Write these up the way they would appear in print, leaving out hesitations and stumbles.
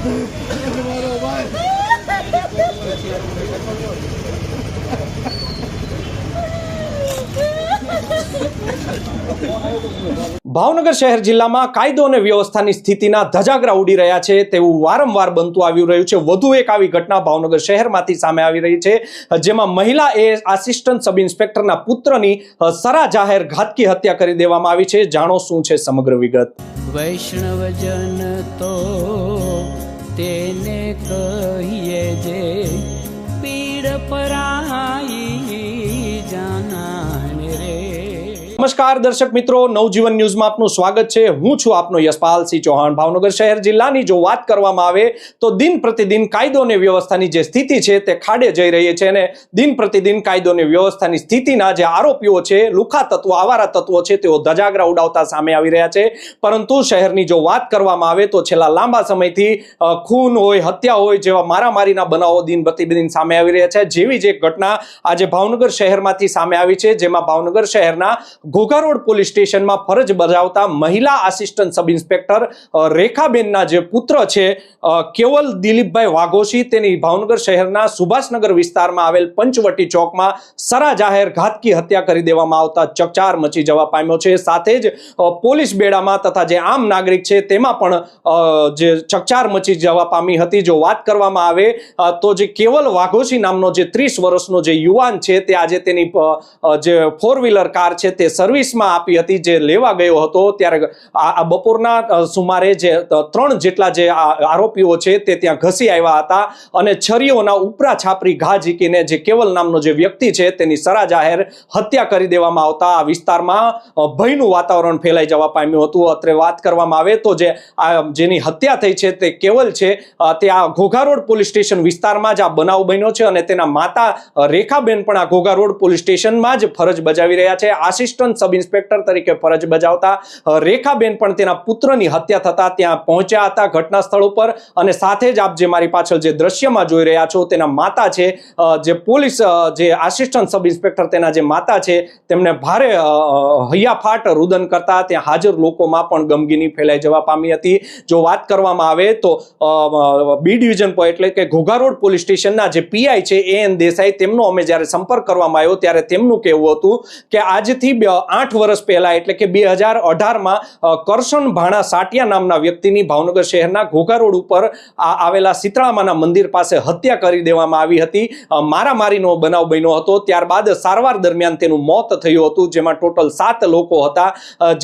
ભાવનગર શહેર જિલ્લામાં કાયદો અને વ્યવસ્થાની સ્થિતિના ધજાગરા ઉડી રહ્યા છે તેવું વારંવાર બનતું આવી રહ્યું છે। વધુ એક આવી ઘટના ભાવનગર શહેરમાંથી સામે આવી રહી છે, જેમાં મહિલા આસિસ્ટન્ટ સબ ઇન્સ્પેક્ટરના પુત્રની સરા જાહેર ઘાતકી હત્યા કરી દેવામાં આવી છે। જાણો શું છે સમગ્ર વિગત। વૈષ્ણવજન તો તેને કહીએ જે પીડ પરાઈ જાનાને રે। નમસ્કાર દર્શક મિત્રો, નવજીવન ન્યૂઝમાં આપનું સ્વાગત છે। હું છું આપનો યશપાલસિંહ ચૌહાણ। ભાવનગર શહેર જિલ્લાની જો વાત કરવામાં આવે તો દિન પ્રતિદિન કાયદો અને વ્યવસ્થાની જે સ્થિતિ છે તે ખાડે જઈ રહી છે અને દિન પ્રતિદિન કાયદો અને વ્યવસ્થાની સ્થિતિના જે આરોપીઓ છે, લુખા તત્વો, આવારા તત્વો છે, તેઓ ધજાગરા ઉડાવતા સામે આવી રહ્યા છે। પરંતુ શહેરની જો વાત કરવામાં આવે તો છેલ્લા લાંબા સમયથી ખૂન હોય, હત્યા હોય જેવા મારામારીના બનાવો દિન પ્રતિદિન સામે આવી રહ્યા છે। જેવી જ એક ઘટના આજે ભાવનગર શહેરમાંથી સામે આવી છે, જેમાં ભાવનગર શહેરના ઘોઘા રોડ પોલીસ સ્ટેશનમાં ફરજ બજાવતા મહિલા આસિસ્ટન્ટ સબ ઇન્સ્પેક્ટર રેખાબેનના જે પુત્ર છે કેવલ દિલીપભાઈ વાઘોશી, તેની ભાવનગર શહેરના સુભાષનગર વિસ્તારમાં આવેલ પંચવટી ચોકમાં સરા જાહેર ઘાતકી હત્યા કરી દેવામાં આવતા ચકચાર મચી જવા પામ્યો છે। સાથે જ પોલીસ બેડામાં તથા જે આમ નાગરિક છે તેમાં પણ જે ચકચાર મચી જવા પામી હતી। જો વાત કરવામાં આવે તો જે કેવલ વાઘોશી નામનો જે 30 વર્ષનો જે યુવાન છે તે આજે તેની જે 4-વ્હીલર કાર છે તે સર્વિસમાં આપી હતી, જે લેવા ગયો હતો ત્યારે આ બપોરના સુમારે જે 3 જેટલા જે આરોપીઓ છે તે ત્યાં ઘસી આવ્યા હતા અને છરીઓના ઉપરા છાપરી ઘા ઝીકીને જે કેવલ નામનો જે વ્યક્તિ છે તેની સરા જાહેર હત્યા કરી દેવામાં આવતા આ વિસ્તારમાં ભયનું વાતાવરણ ફેલાઈ જવા પામ્યું હતું। અત્રે વાત કરવામાં આવે તો જેની હત્યા થઈ છે તે કેવલ છે તે આ ઘોઘા રોડ પોલીસ સ્ટેશન વિસ્તારમાં જ આ બનાવ બન્યો છે અને તેના માતા રેખાબેન પણ આ ઘોઘા રોડ પોલીસ સ્ટેશનમાં જ ફરજ બજાવી રહ્યા છે। આસિસ્ટન્ટ સબ ઇન્સ્પેક્ટર તરીકે ફરજ બજાવતા રેખાબેન પણ તેના પુત્રની હત્યા થતા ત્યાં પહોંચ્યા હતા ઘટના સ્થળ ઉપર અને સાથે જ આપ જે મારી પાછળ જે દ્રશ્યમાં જોઈ રહ્યા છો તેના માતા છે, જે પોલીસ જે આસિસ્ટન્ટ સબ ઇન્સ્પેક્ટર તેના જે માતા છે તેમને ભારે હૈયાફાટ રુદન કરતા ત્યાં હાજર લોકોમાં પણ ગમગીની ફેલાઈ જવા પામી હતી। જો વાત કરવામાં આવે તો બી ડિવિઝન પર એટલે કે ઘોઘા રોડ પોલીસ સ્ટેશનના જે પીઆઈ છે AN દેસાઈ, તેમનો અમે જ્યારે સંપર્ક કરવામાં આવ્યો ત્યારે તેમનું કહેવું હતું કે આજથી 8 વર્ષ પહેલા એટલે કે 2018માં કરશન ભાણા સાટિયા નામના વ્યક્તિની ભાવનગર શહેરના ઘોઘા રોડ ઉપર આવેલા શીતળામાના મંદિર પાસે હત્યા કરી દેવામાં આવી હતી। મારામારીનો બનાવ બન્યો હતો, ત્યારબાદ સારવાર દરમિયાન તેનું મોત થયું હતું, જેમાં ટોટલ 7 લોકો હતા,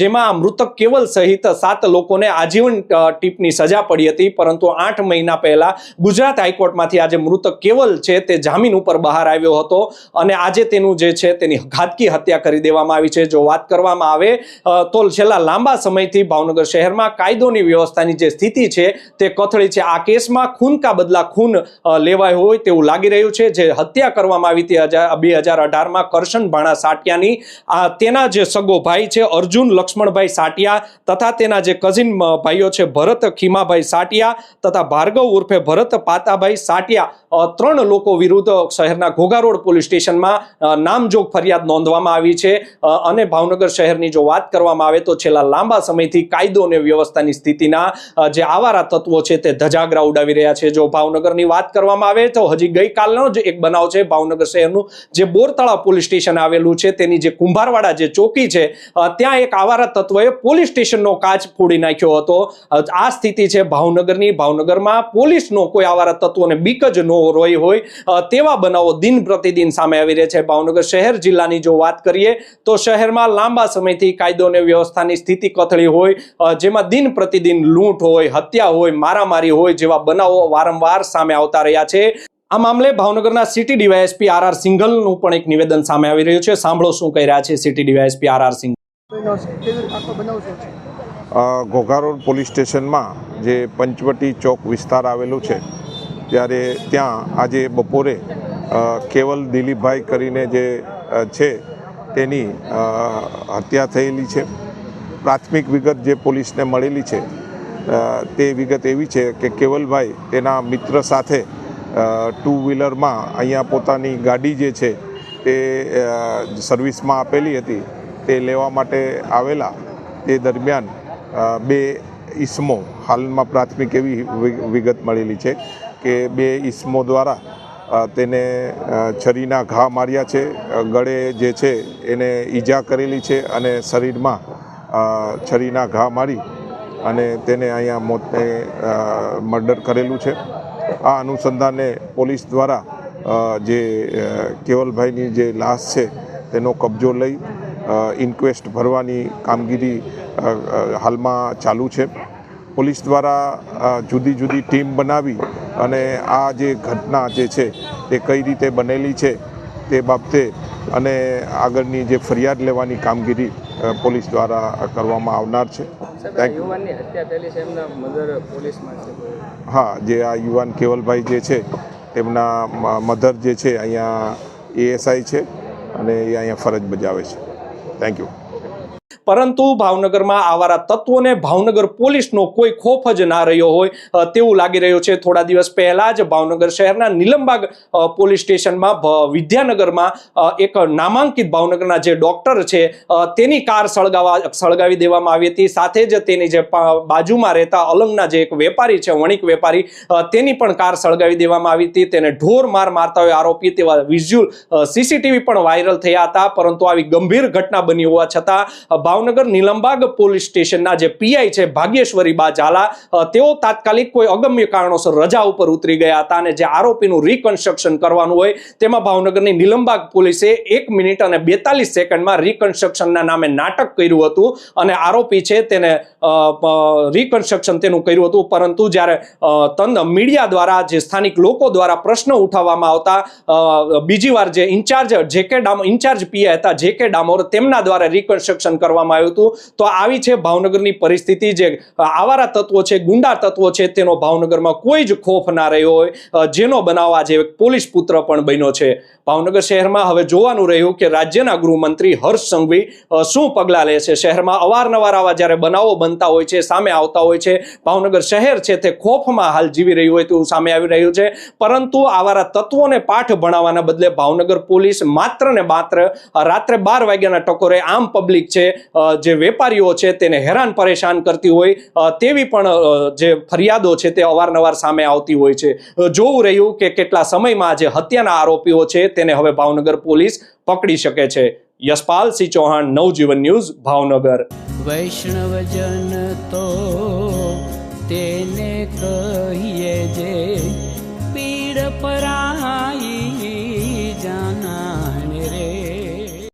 જેમાં મૃતક કેવલ સહિત 7 લોકોને આજીવન ટીપની સજા પડી હતી। પરંતુ 8 મહિના પહેલા ગુજરાત હાઈકોર્ટમાંથી આજે મૃતક કેવલ છે તે જામીન ઉપર બહાર આવ્યો હતો અને આજે તેનું જે છે તેની ઘાતકી હત્યા કરી દેવામાં આવી છે। જો વાત કરવામાં આવે તો છેલ્લા લાંબા સમયથી ભાવનગર શહેરમાં કાયદોની વ્યવસ્થાની જે સ્થિતિ છે તે કથળી છે। આ કેસમાં ખૂન કા બદલા ખૂન લેવાય હોય તેવું લાગી રહ્યું છે। જે હત્યા કરવામાં આવી હતી 2018માં કરશન ભાણા સાટિયાની, તેના જે સગો ભાઈ છે અર્જુન લક્ષ્મણભાઈ સાટિયા તથા તેના જે કઝિન ભાઈઓ છે ભરત ખીમાભાઈ સાટિયા તથા ભાર્ગવ ઉર્ફે ભરત પાતાભાઈ સાટિયા, 3 લોકો વિરુદ્ધ શહેરના ઘોઘા રોડ પોલીસ સ્ટેશનમાં નામજોગ ફરિયાદ નોંધવામાં આવી છે। અને ભાવનગર શહેરની જો વાત કરવામાં આવે તો છેલ્લા લાંબા સમયથી કાયદો અને વ્યવસ્થાની સ્થિતિના જે આવારા તત્વો છે તે ધજાગરા ઉડાવી રહ્યા છે। જો ભાવનગરની વાત કરવામાં આવે તો હજી ગઈકાલનો જ એક બનાવ છે, ભાવનગર શહેરનું જે બોરતળા પોલીસ સ્ટેશન આવેલું છે તેની જે કુંભારવાડા જે ચોકી છે ત્યાં એક આવારા તત્વએ પોલીસ સ્ટેશનનો કાચ ફોડી નાખ્યો હતો। આ સ્થિતિ છે ભાવનગરની। ભાવનગરમાં પોલીસનો કોઈ આવારા તત્વોને બીક જ ન રોઈ હોય તેવા બનાવો દિન પ્રતિદિન સામે આવી રહ્યા છે। ભાવનગર શહેર જિલ્લાની જો વાત કરીએ તો શહેરમાં લાંબા સમયથી કાયદો અને વ્યવસ્થાની સ્થિતિ કથળી હોય, જેમાં દિન પ્રતિદિન લૂંટ હોય, હત્યા હોય, મારામારી હોય જેવા બનાવો વારંવાર સામે આવતા રહ્યા છે। આ મામલે ભાવનગરના સિટી ડીવાયએસપી RR સિંઘલનું પણ એક નિવેદન સામે આવી રહ્યું છે। સાંભળો શું કહી રહ્યા છે city DYSP RR Singhal. Ghogha road police સ્ટેશનમાં જે પંચવટી ચોક વિસ્તાર આવેલું છે ત્યારે ત્યાં આજે બપોરે કેવલ દિલીપભાઈ કરીને જે છે તેની હત્યા થયેલી છે। પ્રાથમિક વિગત જે પોલીસને મળેલી છે તે વિગત એવી છે કે કેવલભાઈ તેના મિત્ર સાથે 2-વ્હીલરમાં અહીંયા પોતાની ગાડી જે છે તે સર્વિસમાં આપેલી હતી તે લેવા માટે આવેલા। તે દરમિયાન 2 ઈસમો હાલમાં પ્રાથમિક એવી વિગત મળેલી છે કે 2 ઈસમો દ્વારા તેને છરીના ઘા માર્યા છે, ગળે જે છે એને ઈજા કરેલી છે અને શરીરમાં છરીના ઘા મારી અને તેને અહીંયા મોતને મર્ડર કરેલું છે. આ અનુસંધાને પોલીસ દ્વારા જે કેવલભાઈની જે લાશ છે તેનો કબજો લઈ ઇન્ક્વેસ્ટ ભરવાની કામગીરી હાલમાં ચાલુ છે. પોલીસ દ્વારા જુદી જુદી ટીમ બનાવી અને આ જે ઘટના જે છે તે કઈ રીતે બનેલી છે તે બાબતે અને આગળની જે ફરિયાદ લેવાની કામગીરી પોલીસ દ્વારા કરવામાં આવનાર છે. યુવાનની હત્યા થયેલી છે, એમના મધર પોલીસમાં છે. હા, જે આ યુવાન કેવલભાઈ જે છે તેમના મધર જે છે અહીંયા ASI છે અને એ અહીંયા ફરજ બજાવે છે. Thank you. પરંતુ ભાવનગરમાં આવારા તત્વોને ભાવનગર પોલીસનો કોઈ ખોફ જ ના રહ્યો હોય તેવું લાગી રહ્યું છે. થોડા દિવસ પહેલા જ ભાવનગર શહેરના નીલમબાગ પોલીસ સ્ટેશનમાં વિદ્યાનગરમાં એક નામાંકિત ભાવનગરના જે ડોક્ટર છે તેની કાર સળગાવી દેવામાં આવી હતી. સાથે જ તેની જે બાજુમાં રહેતા અલંગના જે એક વેપારી છે, વણિક વેપારી, તેની પણ કાર સળગાવી દેવામાં આવી હતી. તેને ઢોર માર મારતા હોય આરોપી તેવા વિઝ્યુઅલ CCTV પણ વાયરલ થયા હતા. પરંતુ આવી ગંભીર ઘટના બની હોવા છતાં ભાવનગર નીલમબાગ પોલીસ સ્ટેશનના જે PI છે ભાગ્યેશ્વરી બા ઝાલા, તેઓ તાત્કાલિક કોઈ અગમ્ય કારણોસર રજા ઉપર ઉતરી ગયા હતા અને જે આરોપીનું રિકન્સ્ટ્રક્શન કરવાનું હોય તેમાં ભાવનગરની નીલમબાગ પોલીસે 1 મિનિટ અને 42 સેકન્ડમાં રિકન્સ્ટ્રક્શનના નામે નાટક કર્યું હતું અને આરોપી છે તેને રિકન્સ્ટ્રક્શન તેનું કર્યું હતું. પરંતુ જ્યારે મીડિયા દ્વારા, જે સ્થાનિક લોકો દ્વારા પ્રશ્ન ઉઠાવવામાં આવતા બીજી વાર જે ઇન્ચાર્જ PI હતા JK ડામોર, તેમના દ્વારા રિકન્સ્ટ્રક્શન કરવામાં આવ્યું હતું. તો આવી છે ભાવનગરની પરિસ્થિતિ. જે આવારા તત્વો છે, ગુંડા તત્વો છે, તેનો ભાવનગરમાં કોઈ જ ખોફ ના રહ્યો હોય, જેનો બનાવ આજે પોલીસ પુત્ર પણ બન્યો છે. ભાવનગર શહેરમાં હવે જોવાનું રહ્યું કે રાજ્યના ગૃહમંત્રી હર્ષ સંઘવી શું પગલાં લે છે. શહેરમાં અવારનવાર આવા જ્યારે બનાવો બનતા હોય છે, સામે આવતા હોય છે, ભાવનગર શહેર છે તે ખોફમાં હાલ જીવી રહ્યું હોય તેવું સામે આવી રહ્યું છે. પરંતુ આવારા તત્વોને પાઠ ભણાવવાના બદલે ભાવનગર પોલીસ માત્ર ને માત્ર રાત્રે 12 વાગ્યાના ટકોરે આમ પબ્લિક છે, જે વેપારીઓ છે, તેને હેરાન પરેશાન કરતી હોય તેવી પણ જે ફરિયાદો છે તે અવારનવાર સામે આવતી હોય છે. જોવું રહ્યું કે કેટલા સમયમાં જે હત્યાના આરોપીઓ છે તેને હવે ભાવનગર પોલીસ પકડી શકે છે. યશપાલ સિંહ ચૌહાણ, નવજીવન ન્યૂઝ, ભાવનગર. વૈષ્ણવજન તો તેને કહીએ જે પીડ પરા